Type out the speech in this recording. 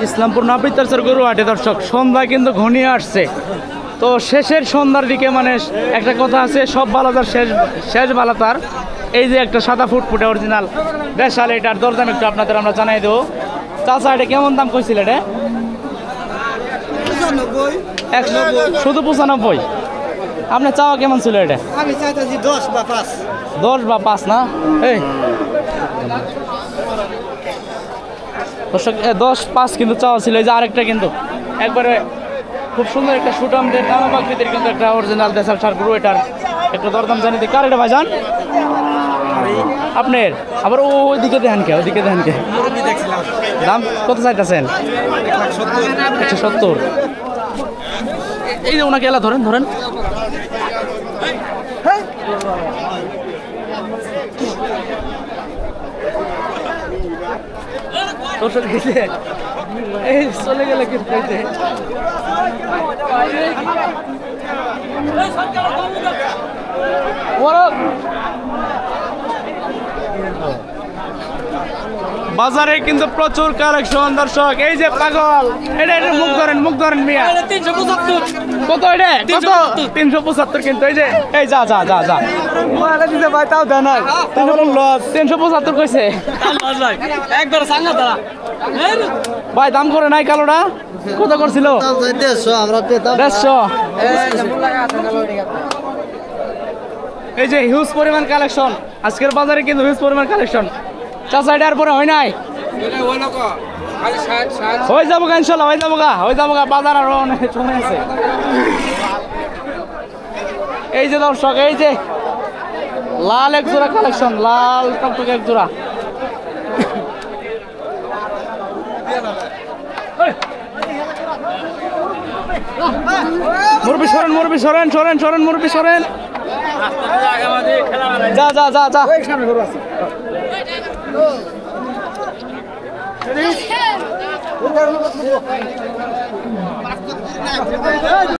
ইসলামপুর নাপিতারচর গরুহাটে দর্শক সন্ধ্যা কিন্তু ঘনিয়ে আসছে। তো শেষের সন্ধ্যার দিকে মানে একটা কথা আছে, সব বালাতার শেষ বালাতার। এই যে একটা সাদা ফুটফুটে অরিজিনাল দেশাল, এটার দরদাম একটু আপনাদের আমরা জানাই দেবো। চাচা এটা কেমন দাম কইছিল? এটা শুধু 95। আপনার চাওয়া কেমন ছিল এটা? আমি চাইতেছি 10 বা 5। 10 বা 5 না? এই দর্শক 10-5 কিন্তু চাওয়া ছিল। এই যে আরেকটা কিন্তু একবারে খুব সুন্দর একটা সুটামদের দামাবাকৃতির কিন্তু একটা অরিজিনাল দেশাল সার গরু। এটার একটু দরদাম জানি দিই। কার এটা ভাইজান? আপনার? আবার ওইদিকে দেখেন কে, ওইদিকে দেখেন কে। দাম কত চাইতেছেন? 170। এই যে ওনাকে এলা ধরেন ধরেন। এই চলে গেলে কিন্তু বাজারে কিন্তু প্রচুর কালেকশন দর্শক। এই যে পাগল, এটা মুখ ধরেন মিয়া। 375। কত এটা? কত? 375 কিন্তু। এই যে এই যা যা যা যা দিতে ভাই, তাও দেন না। 375 কইছে একবার সাঙ্গা দাঁড়া ভাই। দাম করে নাই কালোটা কত করছিল? 150। এই যে হিউজ পরিমাণ কালেকশন আজকের বাজারে, কিন্তু হিউজ পরিমাণ কালেকশন। চাচা এটার পরে হয় নাই? হয়ে যাবো গা ইনশাল্লাহ, হয়ে যাবো গা। বাজার আরো অনেক সময় আছে। এই যে দর্শক, এই যে লাল এক জোড়া কালেকশন, লাল টকটকে এক জোড়া। মুরবি সরেন। যা যা যা যা।